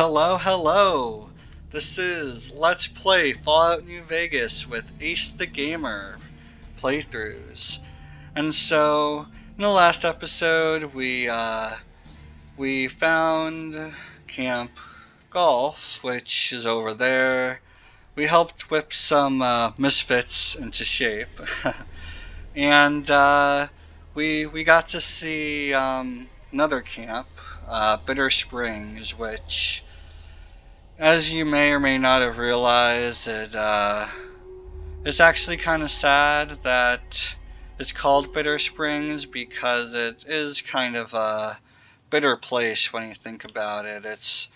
Hello, hello! This is Let's Play Fallout New Vegas with Ace the Gamer playthroughs. And so, in the last episode, we found Camp Golf, which is over there. We helped whip some misfits into shape. And we got to see another camp, Bitte Springs, which, as you may or may not have realized, it's actually kind of sad that it's called Bitte Springs because it is kind of a bitter place when you think about it.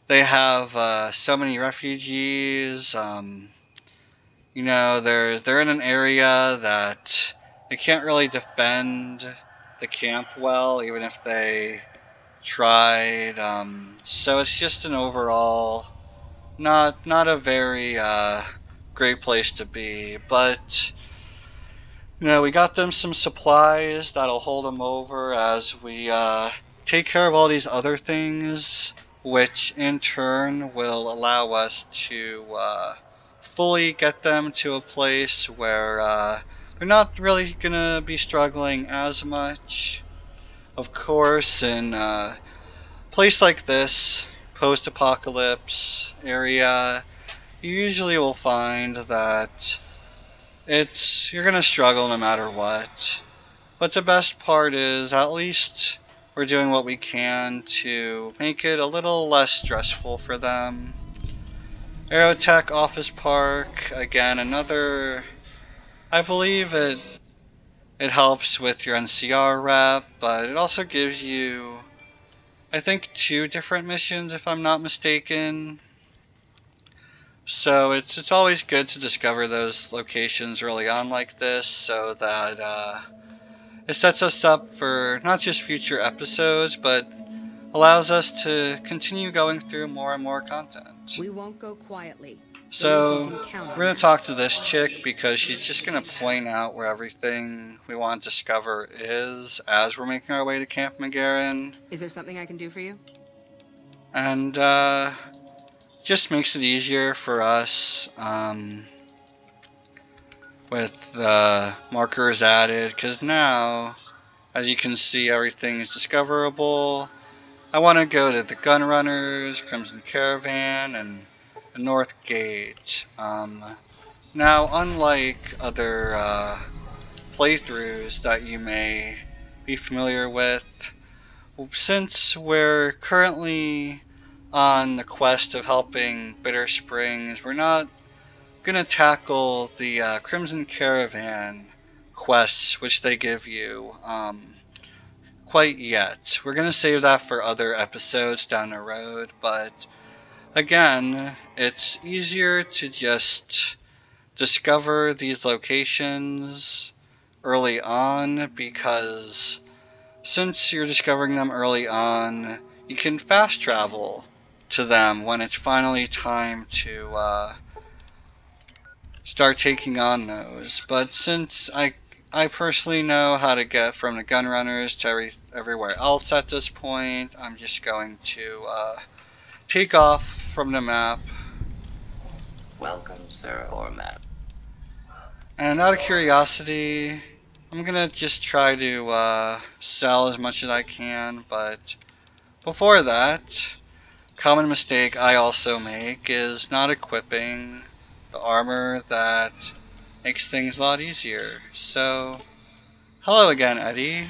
They have so many refugees. They're in an area that they can't really defend the camp well, even if they tried. So it's just an overall not a very great place to be. But we got them some supplies that'll hold them over as we take care of all these other things, which in turn will allow us to fully get them to a place where they're not really gonna be struggling as much. Of course, in a place like this, post-apocalypse area, you usually will find that you're gonna struggle no matter what. But the best part is, at least we're doing what we can to make it a little less stressful for them. Aerotech Office Park, again, another, I believe it helps with your NCR rep, but it also gives you, I think, 2 different missions if I'm not mistaken. So it's always good to discover those locations early on like this, so that it sets us up for not just future episodes, but allows us to continue going through more and more content. We won't go quietly. So we're going to talk to this chick because she's just going to point out where everything we want to discover is as we're making our way to Camp McGarren. Is there something I can do for you? And just makes it easier for us with the markers added, because now, as you can see, everything is discoverable. I want to go to the Gun Runners, Crimson Caravan, and the North Gate. Now, unlike other playthroughs that you may be familiar with, since we're currently on the quest of helping Bitte Springs, we're not going to tackle the Crimson Caravan quests which they give you quite yet. We're going to save that for other episodes down the road, but again, it's easier to just discover these locations early on, because since you're discovering them early on, you can fast travel to them when it's finally time to start taking on those. But since I personally know how to get from the Gun Runners to everywhere else at this point, I'm just going to take off from the map. Welcome, sir, or ma'am. And out of curiosity, I'm gonna just try to sell as much as I can, but before that, common mistake I also make is not equipping the armor that makes things a lot easier. So, hello again, Eddie.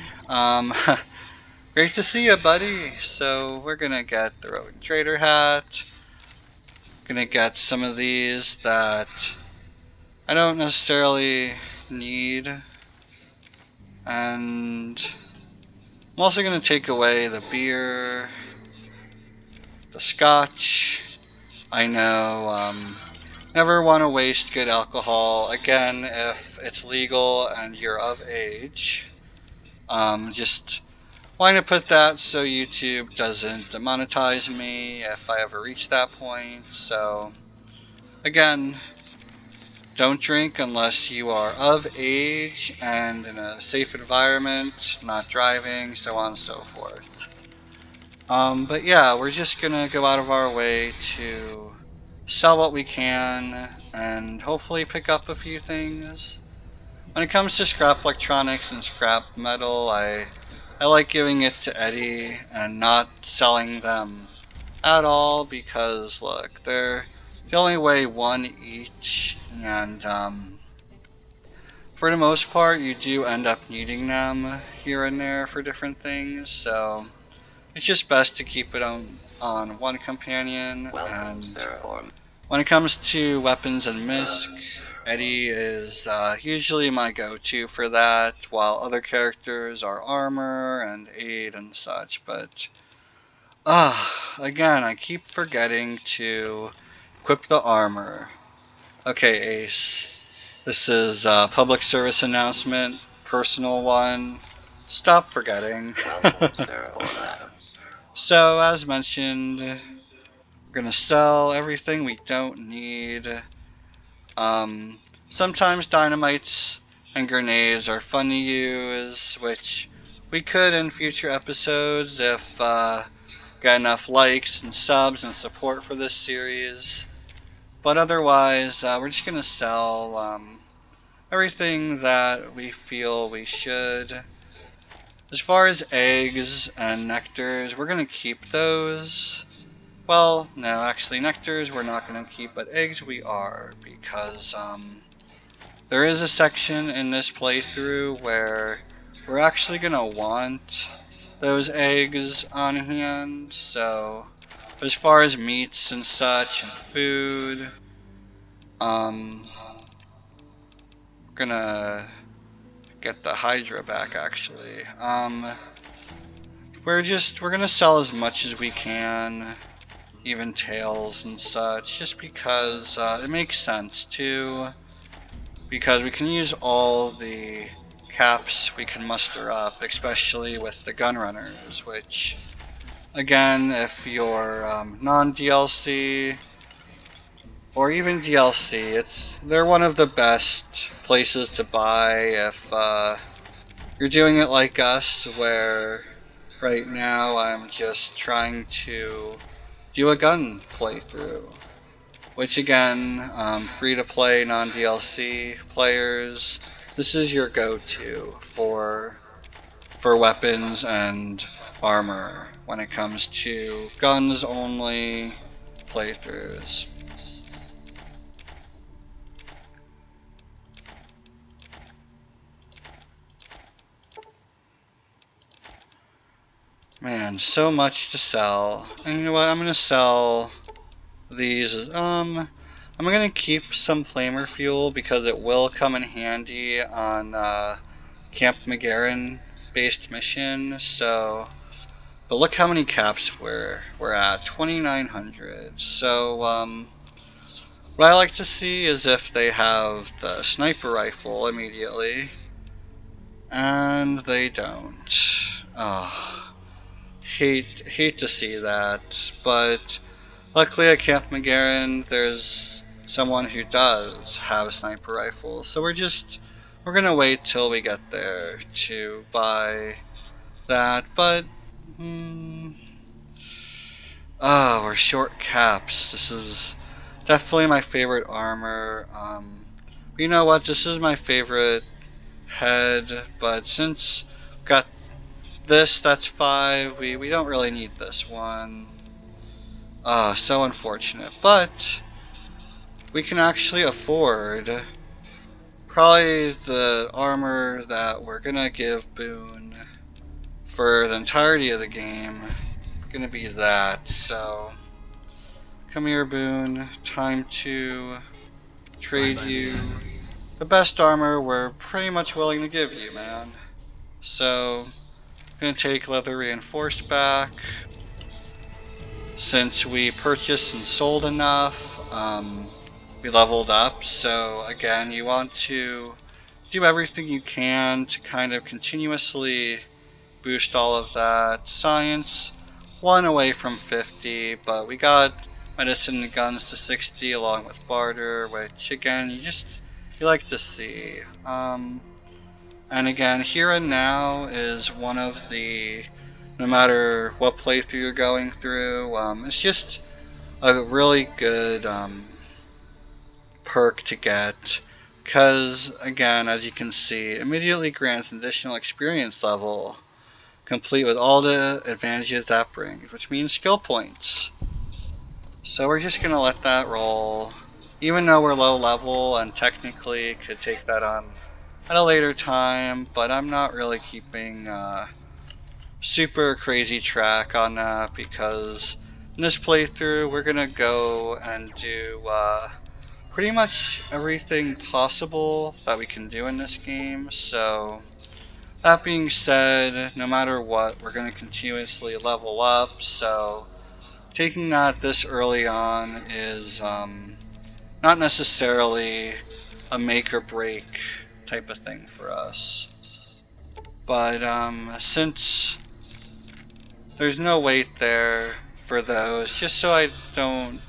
Great to see you, buddy. So we're gonna get the Roving Trader hat. Gonna get some of these that I don't necessarily need, and I'm also gonna take away the beer, the scotch. I know, never want to waste good alcohol. Again, if it's legal and you're of age, just wanting to put that so YouTube doesn't demonetize me if I ever reach that point. So again, don't drink unless you are of age and in a safe environment, not driving, so on and so forth. But yeah, we're just gonna go out of our way to sell what we can and hopefully pick up a few things. When it comes to scrap electronics and scrap metal, I like giving it to Eddie and not selling them at all because look, they only weigh one each, and for the most part, you do end up needing them here and there for different things. So it's just best to keep it on one companion. Welcome, And sir. when it comes to weapons and misc, Eddie is usually my go-to for that, while other characters are armor and aid and such. But again, I keep forgetting to equip the armor. Okay, Ace. This is a public service announcement, personal one. Stop forgetting. Welcome, sir or madam. So, as mentioned, we're gonna sell everything we don't need. Um, Sometimes dynamites and grenades are fun to use, which we could in future episodes if got enough likes and subs and support for this series. But otherwise, we're just gonna sell everything that we feel we should. As far as eggs and nectars, we're gonna keep those. Well, no, actually, nectars we're not gonna keep, but eggs we are, because there is a section in this playthrough where we're actually gonna want those eggs on hand. So, as far as meats and such and food, we're gonna get the Hydra back actually. We're gonna sell as much as we can, even tails and such, just because it makes sense too. Because we can use all the caps we can muster up, especially with the gun runners, which again, if you're non-DLC or even DLC, they're one of the best places to buy if you're doing it like us, where right now I'm just trying to do a gun playthrough. Which again, free to play non-DLC players, this is your go-to for weapons and armor when it comes to guns only playthroughs. Man, so much to sell. And you know what? I'm gonna sell these. I'm gonna keep some flamer fuel because it will come in handy on Camp McGarren based mission. So, but look how many caps we're at, 2,900. So what I like to see is if they have the sniper rifle immediately, and they don't. Oh, hate to see that, but luckily at Camp McGarren, there's someone who does have a sniper rifle, so we're gonna wait till we get there to buy that. But we're short caps. This is definitely my favorite armor. You know what? This is my favorite head, but since we've got this, that's 5. We don't really need this one. So unfortunate, but we can actually afford probably the armor that we're gonna give Boone for the entirety of the game. Gonna be that. So come here, Boone. Time to trade you the best armor we're pretty much willing to give you, man. So gonna take leather reinforced back. Since we purchased and sold enough, we leveled up. So again, you want to do everything you can to kind of continuously boost all of that. Science, 1 away from 50, but we got medicine and guns to 60 along with barter, which again, you like to see. And again, here and now is one of the no matter what playthrough you're going through. It's just a really good perk to get, because again, as you can see, immediately grants an additional experience level, complete with all the advantages that brings, which means skill points. So we're just going to let that roll, even though we're low level and technically could take that on at a later time, but I'm not really keeping super crazy track on that, because in this playthrough we're going to go and do pretty much everything possible that we can do in this game. So that being said, no matter what, we're going to continuously level up, so taking that this early on is not necessarily a make or break type of thing for us. But since there's no wait there for those, just so I don't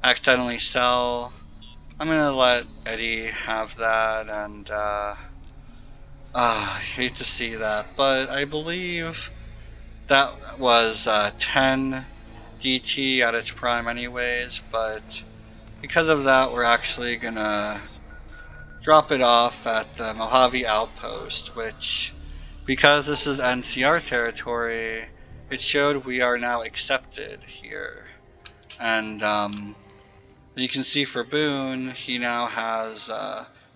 accidentally sell, I'm gonna let Eddie have that, and I hate to see that, but I believe that was 10 DT at its prime anyways, but because of that we're actually gonna drop it off at the Mojave Outpost, which, because this is NCR territory, it showed we are now accepted here. And you can see for Boone, he now has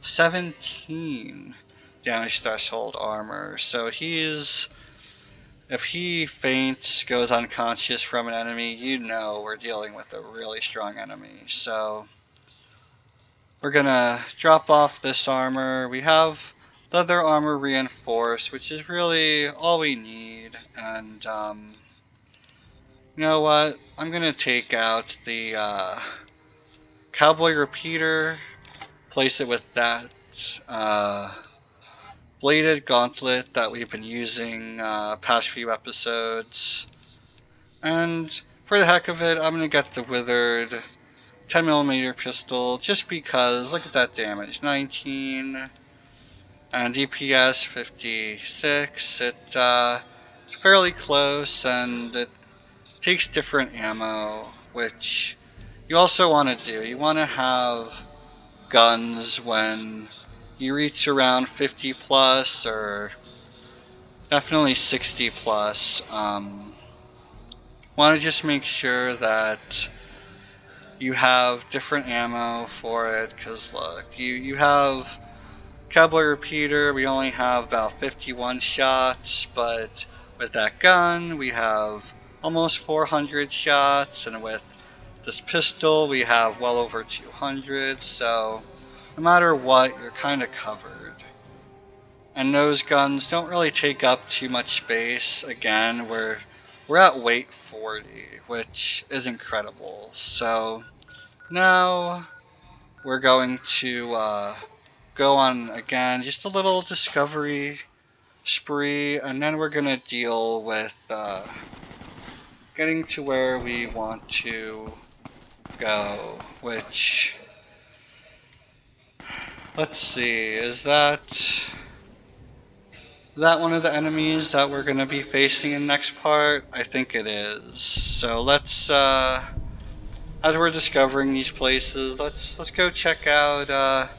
17 damage threshold armor. So he's, if he faints, goes unconscious from an enemy, you know we're dealing with a really strong enemy. So we're gonna drop off this armor. We have leather armor reinforced, which is really all we need. And you know what? I'm gonna take out the cowboy repeater, place it with that bladed gauntlet that we've been using past few episodes. And for the heck of it, I'm gonna get the withered 10mm pistol, just because, look at that damage, 19, and DPS 56, it's fairly close, and it takes different ammo, which you also want to do. You want to have guns when you reach around 50 plus, or definitely 60 plus. Want to just make sure that you have different ammo for it, because look, you have Cowboy Repeater, we only have about 51 shots, but with that gun we have almost 400 shots, and with this pistol we have well over 200, so no matter what, you're kind of covered. And those guns don't really take up too much space. Again, we're at weight 40, which is incredible. So now we're going to go on again just a little discovery spree, and then we're gonna deal with getting to where we want to go, which, let's see, is that one of the enemies that we're gonna be facing in the next part? I think it is. So let's as we're discovering these places, let's go check out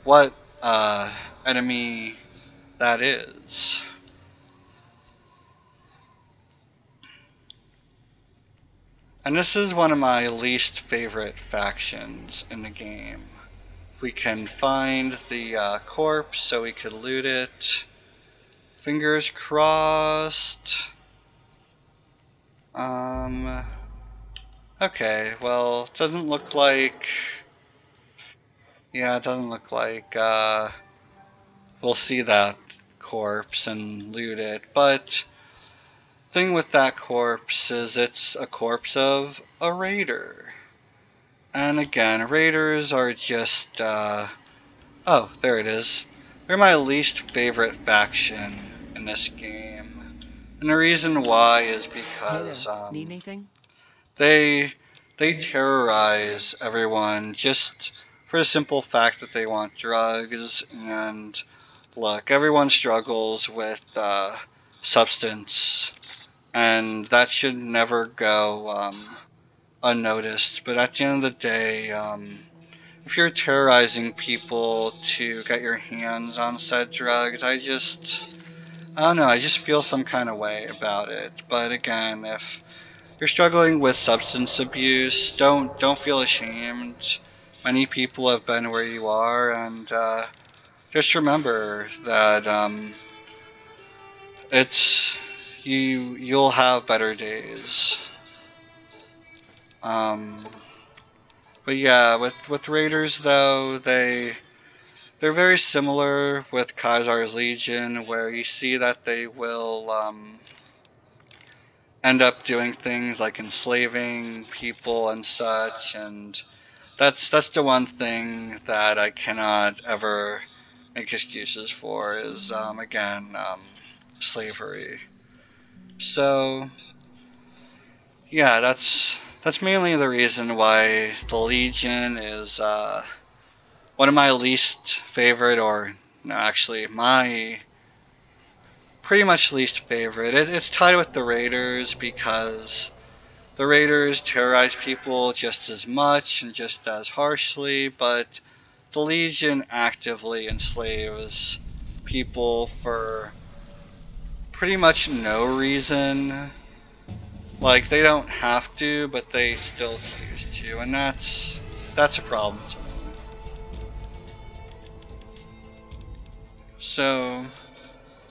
what enemy that is. And this is one of my least favorite factions in the game. If we can find the corpse so we could loot it. Fingers crossed. Okay, well, doesn't look like, yeah, it doesn't look like we'll see that corpse and loot it, but thing with that corpse is it's a corpse of a raider. And again, raiders are just oh, there it is. They're my least favorite faction in this game. And the reason why is because Need anything? they terrorize everyone just for the simple fact that they want drugs. And look, everyone struggles with substance, and that should never go unnoticed. But at the end of the day, if you're terrorizing people to get your hands on said drugs, I don't know, I just feel some kind of way about it. But again, if you're struggling with substance abuse, don't feel ashamed. Many people have been where you are, and just remember that it's you'll have better days. Um, but yeah, with Raiders though, they're very similar with Khazar's Legion, where you see that they will end up doing things like enslaving people and such, and that's the one thing that I cannot ever make excuses for is again slavery. So yeah, that's mainly the reason why the Legion is one of my least favorite, or no, actually my pretty much least favorite. It's tied with the Raiders because the Raiders terrorize people just as much and just as harshly, but the Legion actively enslaves people for pretty much no reason. Like, they don't have to, but they still choose to, and that's a problem to me. So,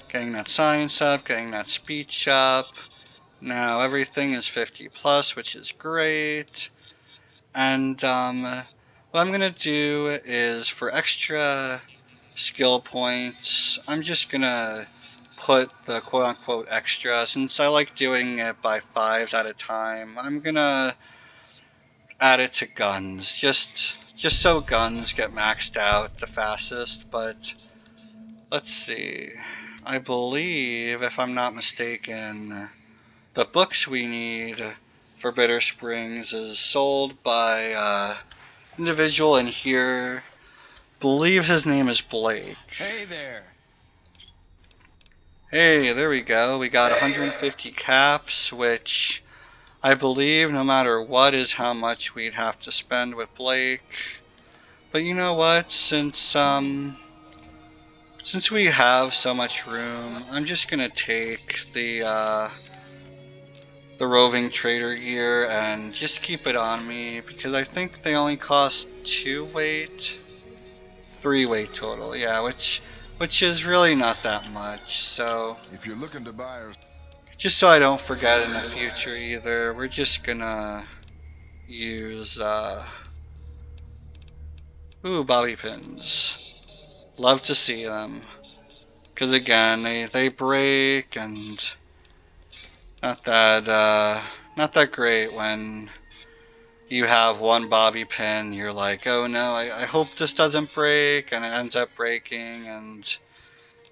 getting that science up, getting that speech up. Now everything is 50 plus, which is great. And what I'm gonna do is for extra skill points, I'm just gonna put the quote-unquote extra, since I like doing it by 5s at a time. I'm gonna add it to guns, just so guns get maxed out the fastest. But let's see, I believe, if I'm not mistaken, the books we need for Bitter Springs is sold by individual in here. Believe his name is Blake. Hey there. Hey, there we go. We got 150 caps, which I believe no matter what is how much we'd have to spend with Blake. But you know what? Since we have so much room, I'm just gonna take the roving trader gear and just keep it on me, because I think they only cost 2 weight, 3 weight total. Yeah, which is really not that much. So If you're looking to buy or just so I don't forget in the future either, we're just gonna use bobby pins. Love to see them, because again, they break, and not that great when you have one bobby pin. You're like, oh no, I hope this doesn't break, and it ends up breaking, and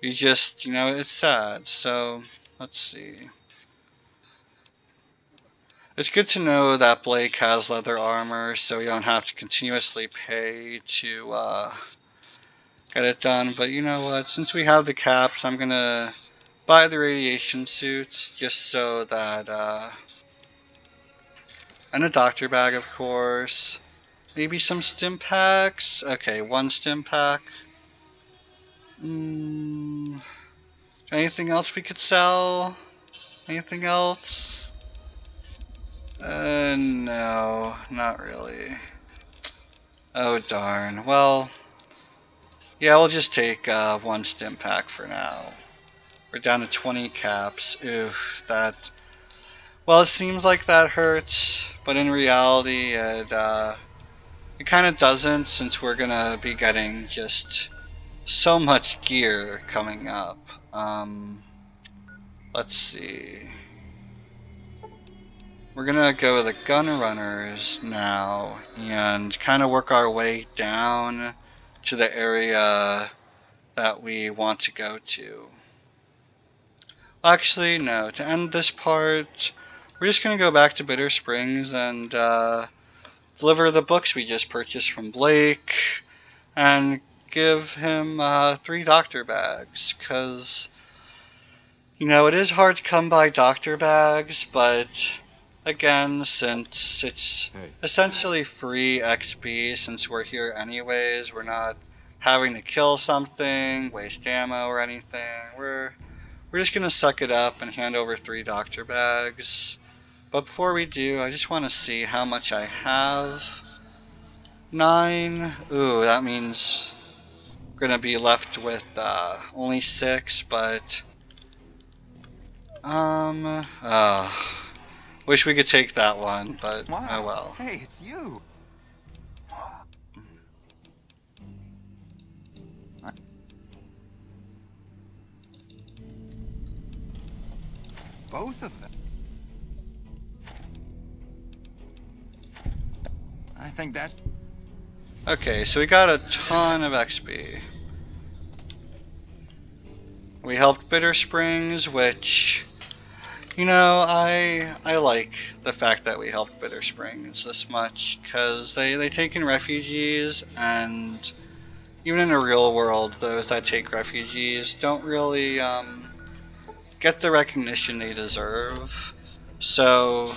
you just, it's sad. So let's see. It's good to know that Blake has leather armor, so you don't have to continuously pay to get it done. But you know what? Since we have the caps, I'm gonna buy the radiation suits just so that, and a doctor bag, of course. Maybe some stim packs. Okay, 1 stim pack. Anything else we could sell? Anything else? No, not really. Oh darn. Well, yeah, we'll just take 1 stim pack for now. We're down to 20 caps. Oof, that. Well, it seems like that hurts, but in reality, it kind of doesn't, since we're gonna be getting just so much gear coming up. Let's see. We're gonna go with the gun runners now and kind of work our way down to the area that we want to go to. Actually, no. To end this part, we're just gonna go back to Bitter Springs and deliver the books we just purchased from Blake and give him 3 doctor bags, because You know, it is hard to come by doctor bags, but again, since it's essentially free XP, since we're here anyways, we're not having to kill something, waste ammo or anything. We're just gonna suck it up and hand over 3 doctor bags. But before we do, I just want to see how much I have. 9. Ooh, that means we're gonna be left with only 6, but wish we could take that one, but Wow. oh well. Hey, it's you. Both of them. I think that's... Okay, so we got a ton of XP. We helped Bitter Springs, which, you know, I like the fact that we helped Bitter Springs this much, because they take in refugees, and even in the real world, those that take refugees don't really get the recognition they deserve. So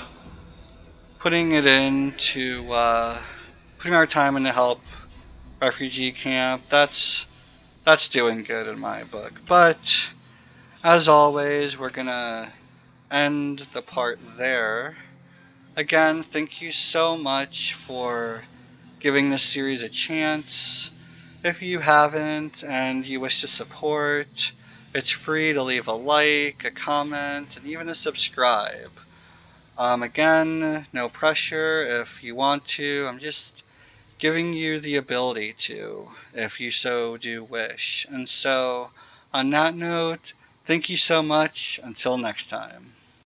putting it into putting our time in to help refugee camp, that's doing good in my book. But as always, we're gonna end the part there. Again, thank you so much for giving this series a chance. If you haven't and you wish to support, it's free to leave a like, a comment, and even a subscribe. Again, no pressure if you want to. I'm just giving you the ability to, if you so do wish. And so, on that note, thank you so much. Until next time.